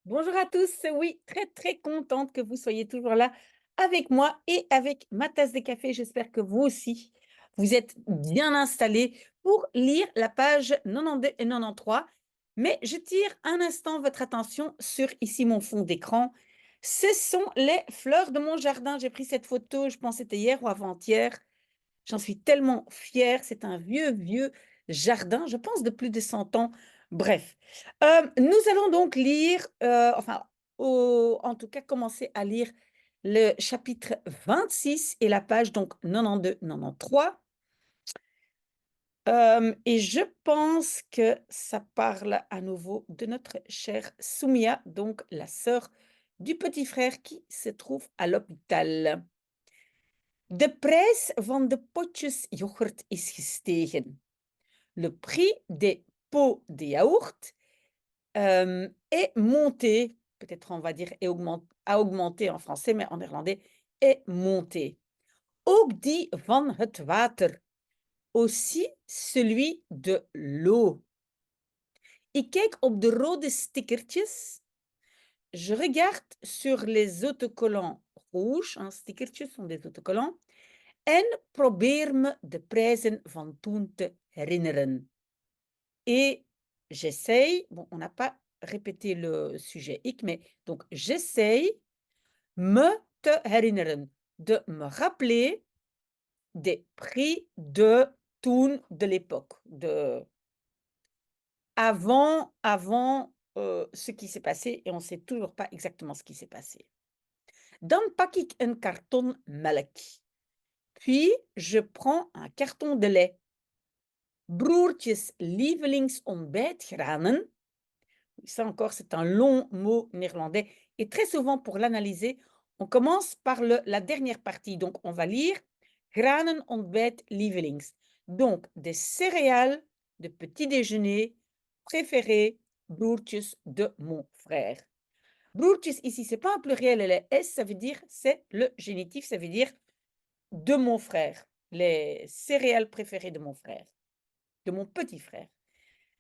Bonjour à tous, oui, très très contente que vous soyez toujours là avec moi et avec ma tasse de café. J'espère que vous aussi, vous êtes bien installés pour lire la page 92 et 93. Mais je tire un instant votre attention sur ici mon fond d'écran. Ce sont les fleurs de mon jardin. J'ai pris cette photo, je pense que c'était hier ou avant-hier. J'en suis tellement fière. C'est un vieux, vieux jardin, je pense de plus de 100 ans. Bref, nous allons donc lire, en tout cas, commencer à lire le chapitre 26 et la page donc 92-93. Et je pense que ça parle à nouveau de notre chère Soumia, donc la sœur du petit frère qui se trouve à l'hôpital. De prijs van de potjes yoghurt is gestegen. Le prix des pots de yaourt est monté. Peut-être on va dire a augmenté en français, mais en néerlandais est monté. Ook die van het water. Aussi celui de l'eau. Ik kijk op de rode stickertjes. Je regarde sur les autocollants rouges. Stickertjes sont des autocollants. En probeer me de prijzen van toen te herinneren. Et j'essaye, bon, on n'a pas répété le sujet ik, mais donc j'essaye me te herinneren, de me rappeler des prix de toen, de l'époque, de avant ce qui s'est passé et on ne sait toujours pas exactement ce qui s'est passé. Dan pak ik een karton melk. Puis je prends un carton de lait. Broertjes lievelingsontbijtgranen. Ça encore, c'est un long mot néerlandais. Et très souvent, pour l'analyser, on commence par la dernière partie. Donc, on va lire granen ontbijt lievelings. Donc, des céréales de petit déjeuner préférées, broertjes de mon frère. Broertjes, ici, c'est pas un pluriel, elle est S, ça veut dire, c'est le génitif, ça veut dire de mon frère. Les céréales préférées de mon frère, de mon petit frère.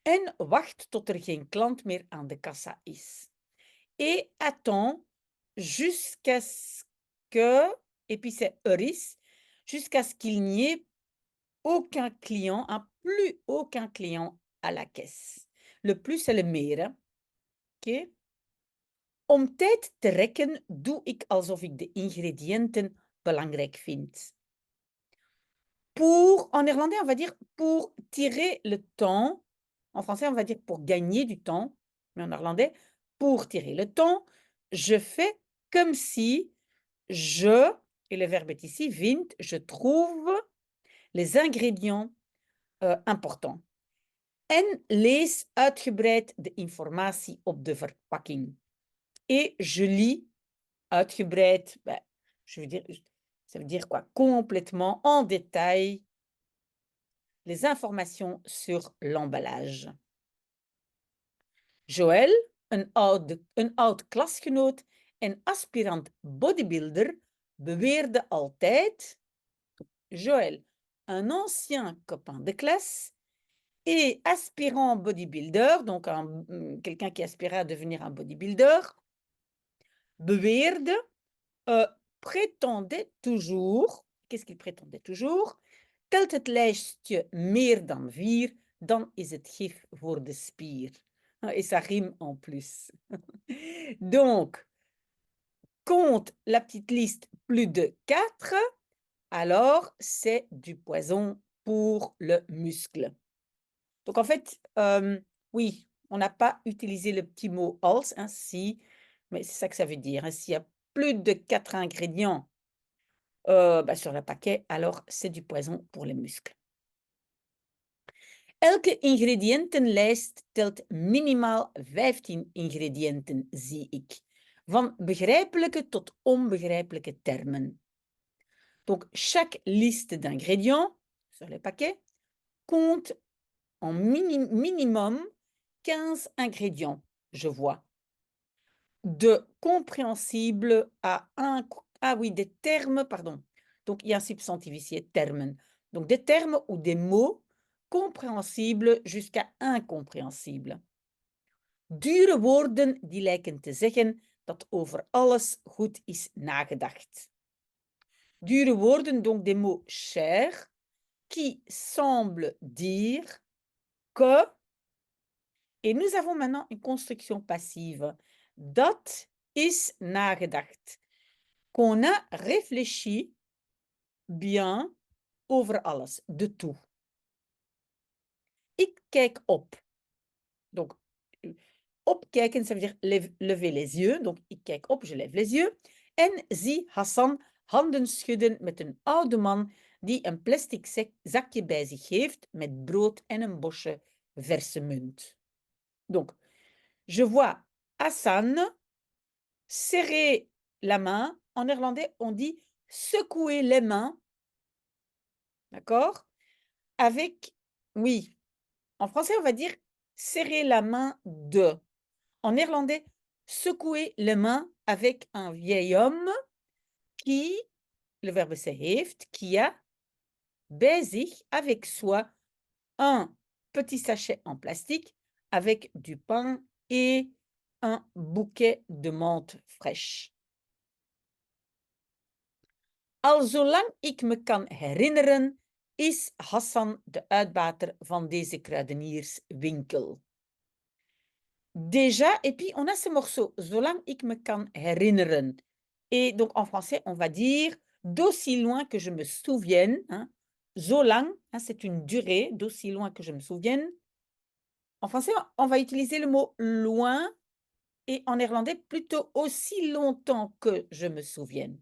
En wacht tot er geen klant meer aan de kassa is. Et attends jusqu'à ce que, et puis c'est is, jusqu'à ce qu'il n'y ait aucun client, plus aucun client à la caisse. Le plus, c'est le meer. Hein? Okay? Om tijd te rekken doe ik alsof ik de ingrediënten belangrijk vind. En néerlandais, on va dire pour tirer le temps. En français, on va dire pour gagner du temps. Mais en néerlandais, pour tirer le temps, je fais comme si je, et le verbe est ici, vind, je trouve les ingrédients importants. En lees uitgebreid de informatie op de verpakking. Et je lis uitgebreid, je veux dire, ça veut dire quoi? Complètement, en détail, les informations sur l'emballage. Joël, een oud klasgenoot en aspirant bodybuilder, beweerde altijd, Joël, un ancien copain de classe et aspirant bodybuilder, donc quelqu'un qui aspirait à devenir un bodybuilder, beweerde, prétendait toujours, qu'est-ce qu'il prétendait toujours? Telt het lijstje meer dan 4, dan is het gif voor de spier. Et ça rime en plus. Donc, compte la petite liste plus de 4, alors c'est du poison pour le muscle. Donc en fait, oui, on n'a pas utilisé le petit mot als, hein, si, mais c'est ça que ça veut dire. Hein, s'il y a plus de 4 ingrédients sur le paquet, alors c'est du poison pour les muscles. Elke ingrediëntenlijst telt minimaal 15 ingrediënten, zie ik. Van begrijpelijke tot onbegrijpelijke termen. Donc, chaque liste d'ingrédients sur le paquet compte en minimum 15 ingrédients, je vois. De compréhensible à ah oui, des termes, pardon. Donc, il y a un substantif ici, termen. Donc, des termes ou des mots compréhensibles jusqu'à incompréhensibles. Dure woorden die lijken te zeggen dat over alles goed is nagedacht. Dure woorden, donc des mots chers, qui semblent dire que, et nous avons maintenant une construction passive, dat is nagedacht, qu'on a réfléchi bien over alles, de tout. Ik kijk op. Donc, opkijken, ça veut dire lever les yeux. Donc, ik kijk op, je lève les yeux. En zie Hassan handen schudden met een oude man die een plastic zakje bij zich heeft met brood en een bosje verse munt. Donc, je vois Hassan serrer la main. En néerlandais, on dit secouer les mains. D'accord? Avec, oui, en français, on va dire serrer la main de. En néerlandais, secouer les mains avec un vieil homme qui, le verbe c'est heeft, qui a bij zich, avec soi, un petit sachet en plastique avec du pain et un bouquet de menthe fraîche. Al zolang ik me kan herinneren, is Hassan de uitbater van deze kruidenierswinkel. Déjà, et puis on a ce morceau, zolang ik me kan herinneren. Et donc en français, on va dire d'aussi loin que je me souvienne. Hein, zolang, hein, c'est une durée, d'aussi loin que je me souvienne. En français, on va utiliser le mot loin et en néerlandais, plutôt aussi longtemps que je me souvienne.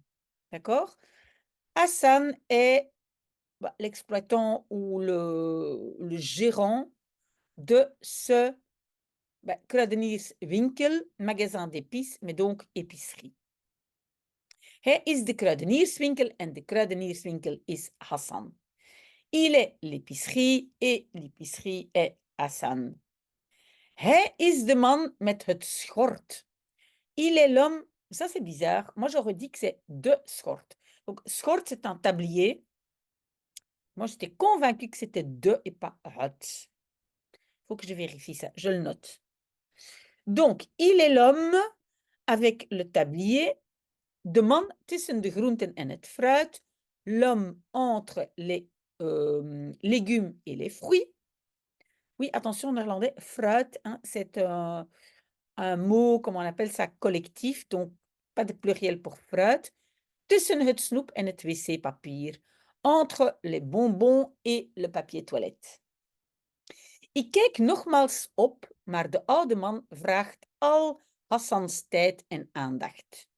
D'accord? Hassan est l'exploitant ou le gérant de ce kruidenierswinkel, magasin d'épices, mais donc épicerie. Hij is de kruidenierswinkel en de kruidenierswinkel is Hassan. Il est l'épicerie et l'épicerie est Hassan. Hij is de man met het schort. Il est l'homme, ça c'est bizarre, moi j'aurais dit que c'est de schort. Donc schort c'est un tablier. Moi j'étais convaincue que c'était de et pas het. Il faut que je vérifie ça, je le note. Donc, il est l'homme avec le tablier, de man tussen de groenten en het fruit, l'homme entre les légumes et les fruits. Oui, attention, en néerlandais, fruit, hein, c'est un mot, comment on appelle ça, collectif, donc pas de pluriel pour fruit. Tussen het snoep en het wc-papier, entre les bonbons et le papier toilette. Ik kijk nogmaals op, maar de oude man vraagt al Hassans tijd en aandacht.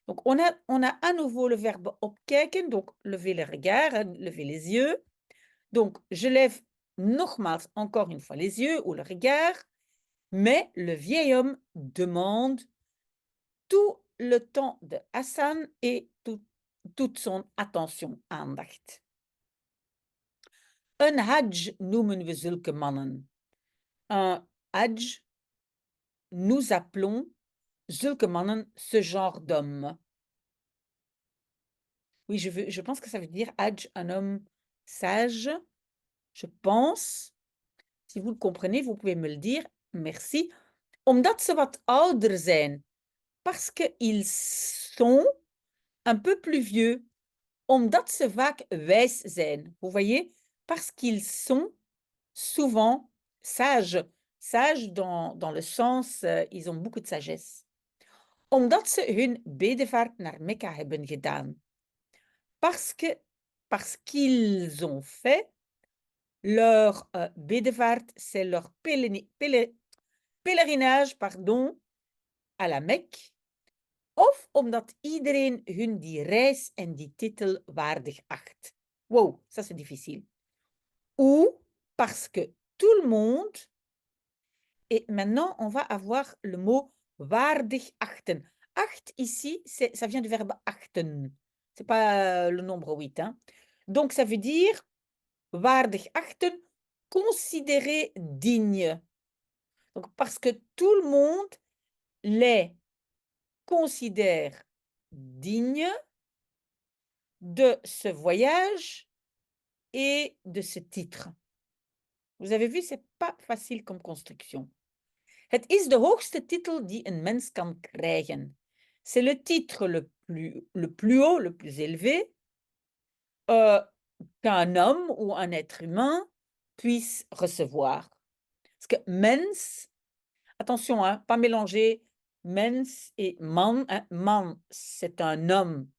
Donc, on a à nouveau le verbe opkijken, donc lever le regard, lever les yeux. Donc, je lève nogmaals, encore une fois, les yeux ou le regard, mais le vieil homme demande tout le temps de Hassan et toute son attention, aandacht. Een hajj noemen we zulke mannen. Un hajj, nous appelons zulke mannen, ce genre d'homme. Oui, je pense que ça veut dire hajj, un homme sage. Je pense. Si vous le comprenez, vous pouvez me le dire. Merci. Omdat ze wat ouder zijn. Parce qu'ils sont un peu plus vieux. Omdat ze vaak wijs zijn. Vous voyez? Parce qu'ils sont souvent sages. Sages dans le sens, ils ont beaucoup de sagesse. Omdat ze hun bedevaart naar Mekka hebben gedaan. Parce qu'ils ont fait leur bedevaart, c'est leur pèlerinage, pardon, à la Mecque. Of omdat iedereen hun die reis en die titel waardig acht. Wow, ça c'est difficile. Ou parce que tout le monde, et maintenant on va avoir le mot waardig achten. Acht ici, ça vient du verbe achten. C'est pas le nombre 8. Hein. Donc ça veut dire waardig achten, considérer digne. Donc, parce que tout le monde les considère dignes de ce voyage et de ce titre. Vous avez vu, c'est pas facile comme construction. Het is de hoogste titel die een mens kan krijgen. C'est le titre le plus haut, le plus élevé, qu'un homme ou un être humain puisse recevoir. Parce que mens, attention, hein, pas mélanger mens et man, hein. Man, c'est un homme,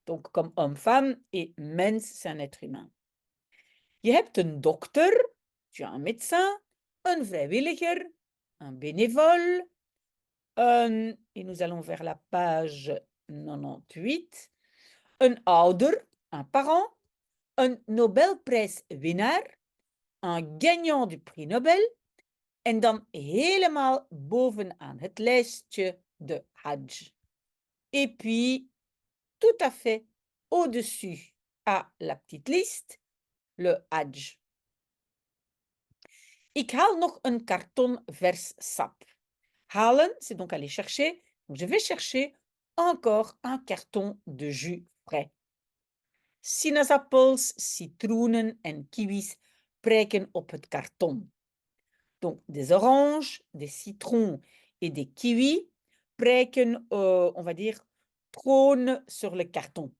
donc comme homme-femme, et mens, c'est un être humain. Je hebt een dokter, tu as un médecin, een vrijwilliger, un bénévole, et nous allons vers la page 98, een ouder, un parent, een Nobelprijswinnaar, un gagnant du prix Nobel, en dan helemaal bovenaan het lijstje de Hajj. Et puis, tout à fait au-dessus à la petite liste, le Hajj. Ik haal nog een karton vers sap. Halen, c'est donc aller chercher. Donc, je vais chercher encore un carton de jus frais. Sinaasappels, citroenen en kiwis prijken op het karton. Donc, des oranges, des citrons et des kiwis prijken, on va dire, trônent sur le carton.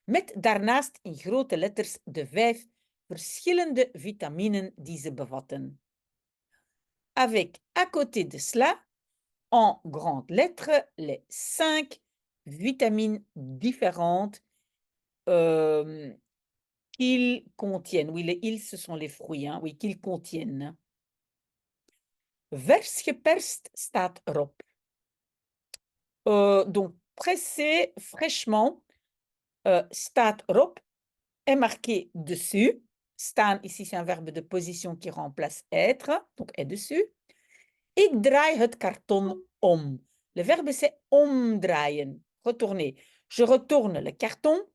Met daarnaast in grote letters de 5 verschillende vitaminen die ze bevatten. Avec à côté de cela, en grandes lettres, les 5 vitamines différentes qu'ils contiennent. Oui, les ils, ce sont les fruits, hein, oui, qu'ils contiennent. Vers geperst staat erop. Donc, pressé fraîchement, staat erop, est marqué dessus. Staan, ici, c'est un verbe de position qui remplace être, donc est dessus. Ik draai het karton om. Le verbe, c'est omdraaien, retourner. Je retourne le carton.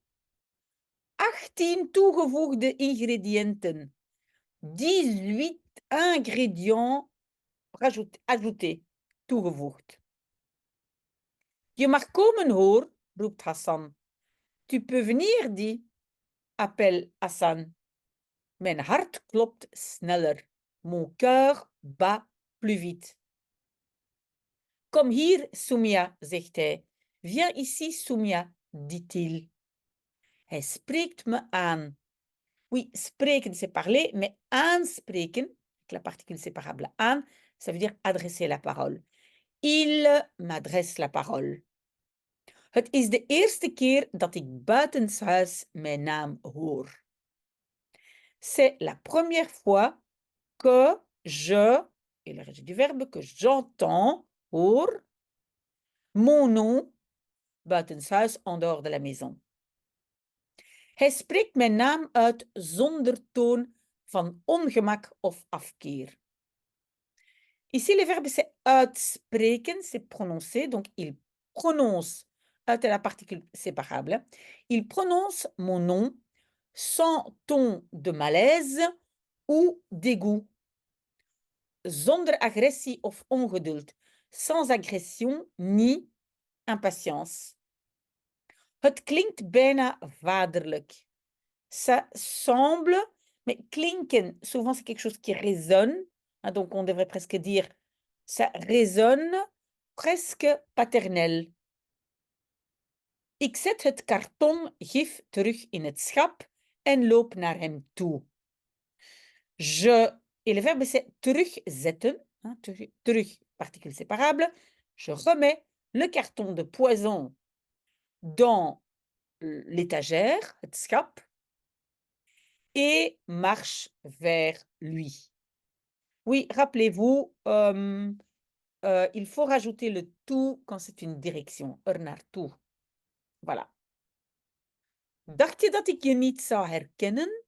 18 toegevoegde ingrediënten. 18 ingrédients ajoutés, toegevoegd. Je mag komen hoor, roept Hassan. Tu peux venir, dit, appelle Hassan. Mijn hart klopt sneller. Mon cœur bat plus vite. Kom hier, Soumia, zegt hij. Viens ici, Soumia, dit-il. Hij spreekt me aan. Oui, spreken, c'est parler, mais aanspreken, avec la particule séparable aan, ça veut dire adresser la parole. Il m'adresse la parole. Het is de eerste keer dat ik buitenshuis mijn naam hoor. C'est la première fois que je, et le reste du verbe, que j'entends, hoor, mon nom, buitenshuis, en dehors de la maison. Hij spreekt mijn naam uit zonder toon van ongemak of afkeer. Ici, le verbe, c'est uitspreken, c'est prononcer. Donc, il prononce, uit est la particule séparable, il prononce mon nom sans ton de malaise ou dégoût. Zonder agressie of ongeduld. Sans agression ni impatience. Het klinkt bijna vaderlijk. Ça semble, mais klinken, souvent c'est quelque chose qui résonne. Hein, donc on devrait presque dire, ça résonne presque paternel. Ik zet het karton gif terug in het schap en loop naar hem toe. Je, et le verbe c'est terugzetten, hein, terug, particule séparable. Je remets le carton de poison dans l'étagère, het schap, et marche vers lui. Oui, rappelez-vous, il faut rajouter le toe quand c'est une direction, er naartoe. Voilà. Dacht je dat ik je niet zou herkennen?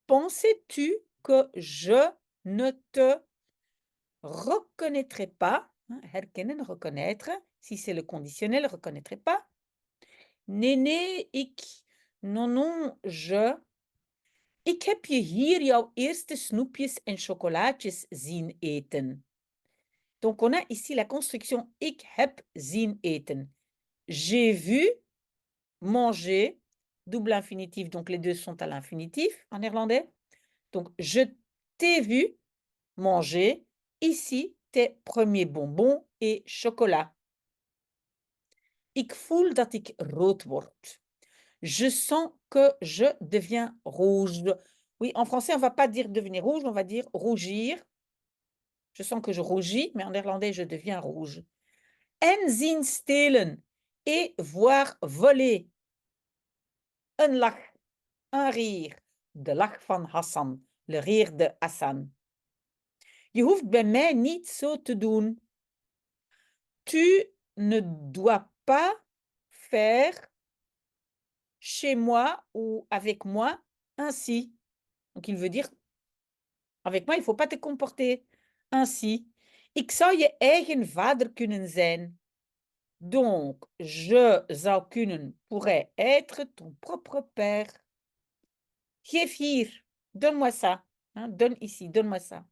Pensais-tu que je ne te reconnaîtrais pas? Herkennen, reconnaître. Si c'est le conditionnel, reconnaîtrais pas. Nee, nee, ik. Non, non, je. Ik heb je hier jouw eerste snoepjes en chocolaatjes zien eten. Donc, on a ici la construction ik heb zien eten. J'ai vu, manger, double infinitif, donc les deux sont à l'infinitif en néerlandais. Donc, je t'ai vu manger. Ici, tes premiers bonbons et chocolat. Ik voel dat ik rood word. Je sens que je deviens rouge. Oui, en français, on va pas dire devenir rouge, on va dire rougir. Je sens que je rougis, mais en néerlandais, je deviens rouge. En zien stelen et voir voler. Een lach, un rire. De lach van Hassan, le rire de Hassan. Je hoeft bij mij niet zo te doen. Tu ne dois pas faire chez moi ou avec moi ainsi. Donc il veut dire, avec moi, il ne faut pas te comporter ainsi. Ik zou je eigen vader kunnen zijn. Donc, je zou kunnen, pourrait être ton propre père. Geef hier, donne-moi ça. Hein, donne ici, donne-moi ça.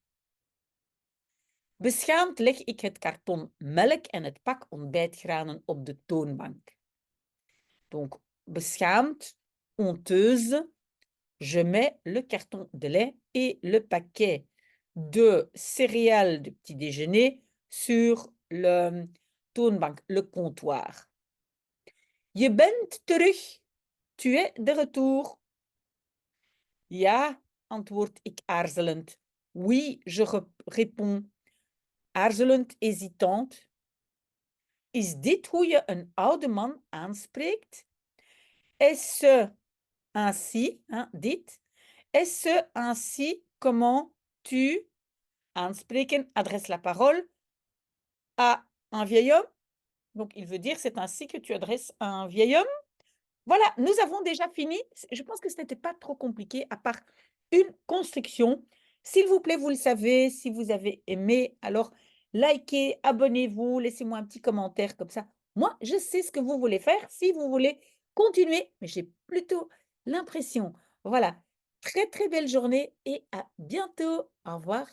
Beschaamd leg ik het karton melk en het pak ontbijtgranen op de toonbank. Donc, beschaamd, honteuse, je mets le carton de lait et le paquet de céréales de petit déjeuner sur le toonbank, le comptoir. Je bent terug. Tu es de retour. Ja, antwoord ik aarzelend. Oui, je réponds. Aarzelend, hésitant. Is dit hoe je een oude man aanspreekt? Est-ce ainsi, hein, dit? Est-ce ainsi comment tu, aanspreken, adresse la parole à un vieil homme? Donc, il veut dire, c'est ainsi que tu adresses à un vieil homme. Voilà, nous avons déjà fini. Je pense que ce n'était pas trop compliqué, à part une construction. S'il vous plaît, vous le savez, si vous avez aimé, alors likez, abonnez-vous, laissez-moi un petit commentaire comme ça. Moi, je sais ce que vous voulez faire si vous voulez continuer, mais j'ai plutôt l'impression. Voilà, très très belle journée et à bientôt. Au revoir.